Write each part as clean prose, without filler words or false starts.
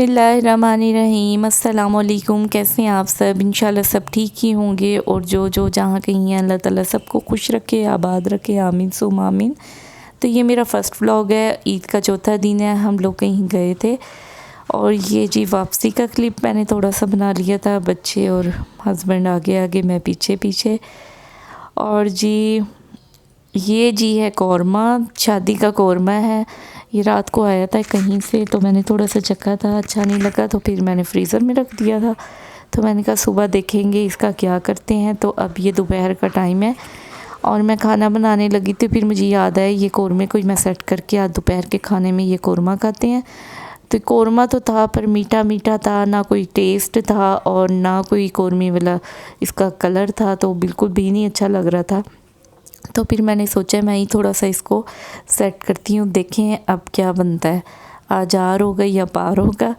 बिस्मिल्लाहिर्रहमानिर्रहीम। अस्सलाम वालेकुम। कैसे हैं आप सब? इंशाल्लाह सब ठीक ही होंगे और जो जहाँ कहीं हैं अल्लाह ताला सबको खुश रखे, आबाद रखे, आमीन सुम आमीन। तो ये मेरा फ़र्स्ट व्लॉग है। ईद का चौथा दिन है, हम लोग कहीं गए थे और ये जी वापसी का क्लिप मैंने थोड़ा सा बना लिया था। बच्चे और हस्बैंड आगे आगे, मैं पीछे पीछे। और जी ये जी है कौरमा, शादी का कौरमा है। ये रात को आया था कहीं से, तो मैंने थोड़ा सा चखा था, अच्छा नहीं लगा तो फिर मैंने फ्रीज़र में रख दिया था। तो मैंने कहा सुबह देखेंगे इसका क्या करते हैं। तो अब ये दोपहर का टाइम है और मैं खाना बनाने लगी थी, फिर मुझे याद आया ये कौरमे को मैं सेट करके आज दोपहर के खाने में ये कौरमा खाते हैं। तो कौरमा तो था पर मीठा मीठा था, ना कोई टेस्ट था और ना कोई कौरमे वाला इसका कलर था, तो बिल्कुल भी नहीं अच्छा लग रहा था। तो फिर मैंने सोचा मैं ही थोड़ा सा इसको सेट करती हूँ, देखें अब क्या बनता है, आज आर होगा या पार होगा।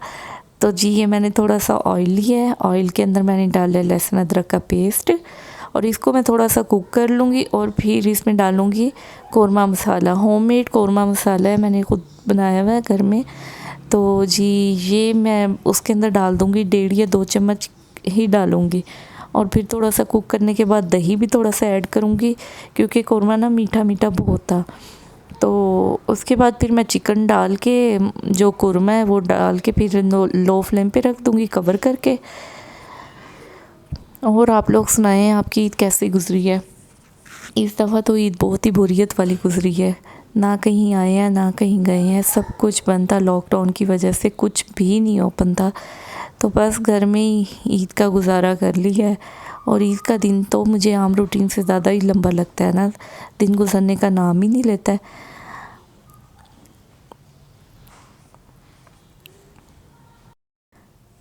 तो जी ये मैंने थोड़ा सा ऑयल लिया है, ऑयल के अंदर मैंने डाला लहसुन अदरक का पेस्ट और इसको मैं थोड़ा सा कुक कर लूँगी और फिर इसमें डालूँगी कौरमा मसाला। होममेड कौरमा मसाला है, मैंने खुद बनाया हुआ है घर में। तो जी ये मैं उसके अंदर डाल दूँगी, 1.5 या 2 चम्मच ही डालूँगी और फिर थोड़ा सा कुक करने के बाद दही भी थोड़ा सा ऐड करूँगी क्योंकि कौरमा ना मीठा मीठा बहुत था। तो उसके बाद फिर मैं चिकन डाल के जो कौरमा है वो डाल के फिर लो फ्लेम पे रख दूँगी कवर करके। और आप लोग सुनाएं आपकी ईद कैसी गुजरी है? इस दफ़ा तो ईद बहुत ही बोरियत वाली गुजरी है, ना कहीं आए हैं ना कहीं गए हैं, सब कुछ बंद था लॉकडाउन की वजह से, कुछ भी नहीं ओपन था। तो बस घर में ही ईद का गुजारा कर लिया है। और ईद का दिन तो मुझे आम रूटीन से ज़्यादा ही लंबा लगता है ना, दिन गुजरने का नाम ही नहीं लेता है।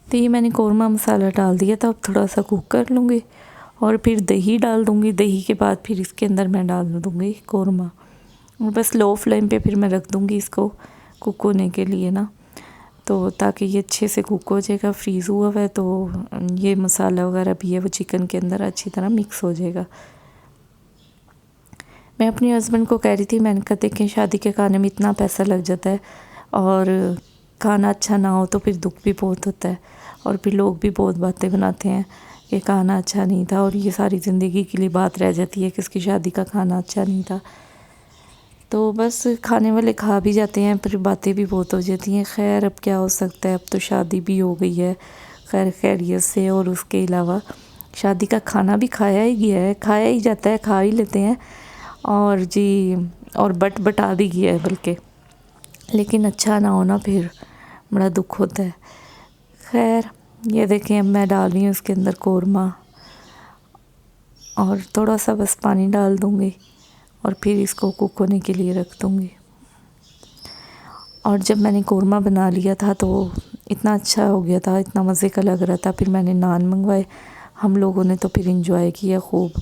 तो ये मैंने कौरमा मसाला डाल दिया था, अब थोड़ा सा कुक कर लूँगी और फिर दही डाल दूँगी। दही के बाद फिर इसके अंदर मैं डाल दूँगी कौरमा और बस लो फ्लेम पे फिर मैं रख दूँगी इसको कुक होने के लिए ना, तो ताकि ये अच्छे से कुक हो जाएगा। फ्रीज़ हुआ हुआ है तो ये मसाला वगैरह भी है वो चिकन के अंदर अच्छी तरह मिक्स हो जाएगा। मैं अपने हस्बैंड को कह रही थी, मैंने कहा देखें शादी के खाने में इतना पैसा लग जाता है और खाना अच्छा ना हो तो फिर दुख भी बहुत होता है और फिर लोग भी बहुत बातें बनाते हैं कि खाना अच्छा नहीं था और ये सारी ज़िंदगी के लिए बात रह जाती है कि इसकी शादी का खाना अच्छा नहीं था। तो बस खाने वाले खा भी जाते हैं पर बातें भी बहुत हो जाती हैं। खैर अब क्या हो सकता है, अब तो शादी भी हो गई है खैर खैरियत से, और उसके अलावा शादी का खाना भी खाया ही गया है, खाया ही जाता है, खा ही लेते हैं और जी और बटा भी गया है बल्कि, लेकिन अच्छा ना होना फिर बड़ा दुख होता है। खैर ये देखें अब मैं डाल रही हूँ इसके अंदर कौरमा और थोड़ा सा बस पानी डाल दूँगी और फिर इसको कुक होने के लिए रख दूँगी। और जब मैंने कौरमा बना लिया था तो इतना अच्छा हो गया था, इतना मज़े का लग रहा था। फिर मैंने नान मंगवाए, हम लोगों ने तो फिर एंजॉय किया खूब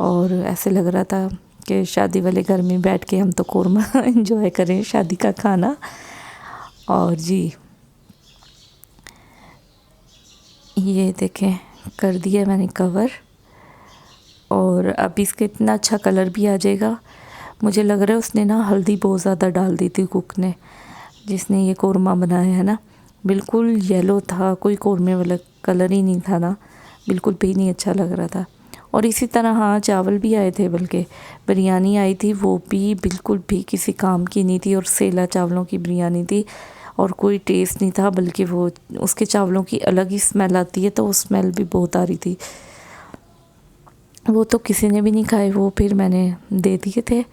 और ऐसे लग रहा था कि शादी वाले घर में बैठ के हम तो कौरमा एंजॉय करें, शादी का खाना। और जी ये देखें कर दिया मैंने कवर और अब इसके इतना अच्छा कलर भी आ जाएगा। मुझे लग रहा है उसने ना हल्दी बहुत ज़्यादा डाल दी थी कुक ने, जिसने ये कौरमा बनाया है ना, बिल्कुल येलो था, कोई कौरमे वाला कलर ही नहीं था ना, बिल्कुल भी नहीं अच्छा लग रहा था। और इसी तरह हाँ चावल भी आए थे, बल्कि बिरयानी आई थी, वो भी बिल्कुल भी किसी काम की नहीं थी और सेला चावलों की बिरयानी थी और कोई टेस्ट नहीं था, बल्कि वो उसके चावलों की अलग ही स्मेल आती है, तो वो स्मेल भी बहुत आ रही थी। वो तो किसी ने भी नहीं खाए, वो फिर मैंने दे दिए थे।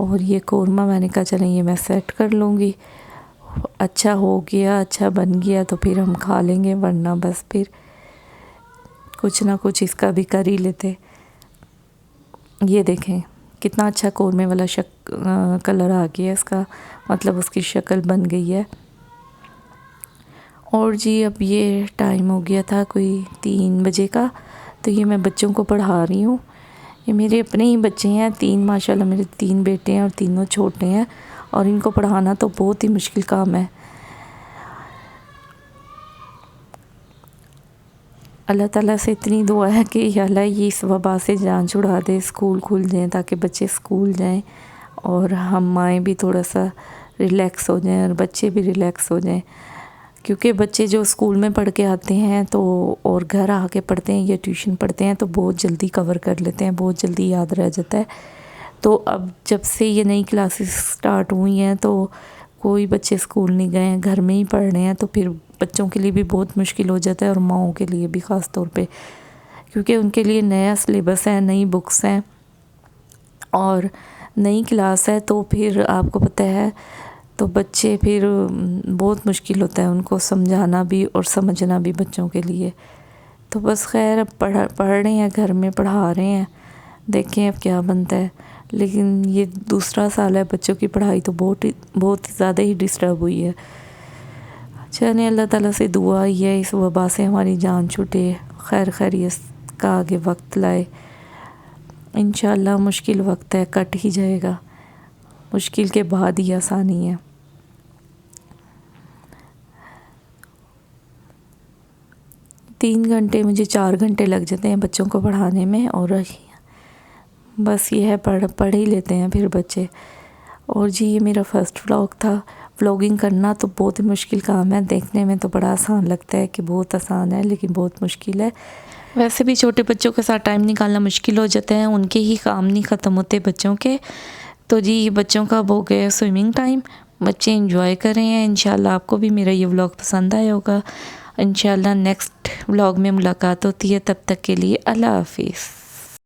और ये कौरमा मैंने कहा चलें ये मैं सेट कर लूँगी, अच्छा हो गया, अच्छा बन गया तो फिर हम खा लेंगे, वरना बस फिर कुछ ना कुछ इसका भी कर ही लेते। ये देखें कितना अच्छा कौरमे वाला कलर आ गया इसका, मतलब उसकी शक्ल बन गई है। और जी अब ये टाइम हो गया था कोई 3 बजे का, तो ये मैं बच्चों को पढ़ा रही हूँ। ये मेरे अपने ही बच्चे हैं, 3 माशाल्लाह मेरे 3 बेटे हैं और तीनों छोटे हैं और इनको पढ़ाना तो बहुत ही मुश्किल काम है। अल्लाह ताला से इतनी दुआ है कि या अल्लाह ये इस वबा से जान छुड़ा दे, स्कूल खुल जाएँ ताकि बच्चे स्कूल जाएँ और हम माएँ भी थोड़ा सा रिलैक्स हो जाएँ और बच्चे भी रिलैक्स हो जाएँ, کیونکہ بچے جو اسکول میں پڑھ کے آتے ہیں تو اور گھر آ کے پڑھتے ہیں یا ٹیوشن پڑھتے ہیں تو بہت جلدی کور کر لیتے ہیں، بہت جلدی یاد رہ جاتا ہے۔ تو اب جب سے یہ نئی کلاسز سٹارٹ ہوئی ہیں تو کوئی بچے اسکول نہیں گئے ہیں، گھر میں ہی پڑھ رہے ہیں، تو پھر بچوں کے لیے بھی بہت مشکل ہو جاتا ہے اور ماؤں کے لیے بھی خاص طور پہ، کیونکہ ان کے لیے نیا سلیبس ہے، نئی بکس ہیں اور نئی کلاس ہے، تو پھر آپ کو پتہ ہے تو بچے پھر بہت مشکل ہوتا ہے ان کو سمجھانا بھی اور سمجھنا بھی بچوں کے لیے۔ تو بس خیر اب پڑھ رہے ہیں، گھر میں پڑھا رہے ہیں، دیکھیں اب کیا بنتا ہے۔ لیکن یہ دوسرا سال ہے، بچوں کی پڑھائی تو بہت زیادہ ہی ڈسٹرب ہوئی ہے۔ چلیں اللہ تعالیٰ سے دعا ہی ہے اس وبا سے ہماری جان چھوٹے، خیر خیریت کا آگے وقت لائے۔ انشاءاللہ مشکل وقت ہے، کٹ ہی جائے گا، مشکل کے بعد ہی آسانی ہے۔ 3 گھنٹے مجھے 4 گھنٹے لگ جاتے ہیں بچوں کو پڑھانے میں، اور بس یہ ہے پڑھ ہی لیتے ہیں پھر بچے۔ اور جی یہ میرا فرسٹ ولاگ تھا۔ ولاگنگ کرنا تو بہت ہی مشکل کام ہے، دیکھنے میں تو بڑا آسان لگتا ہے کہ بہت آسان ہے، لیکن بہت مشکل ہے۔ ویسے بھی چھوٹے بچوں کے ساتھ ٹائم نکالنا مشکل ہو جاتا ہے، ان کے ہی کام نہیں ختم ہوتے بچوں کے۔ تو جی بچوں کا ہو گیا سوئمنگ ٹائم، بچے انجوائے کر رہے ہیں۔ انشاءاللہ آپ کو بھی میرا یہ ولاگ پسند آیا ہوگا۔ انشاءاللہ نیکسٹ ولاگ میں ملاقات ہوتی ہے، تب تک کے لیے اللہ حافظ۔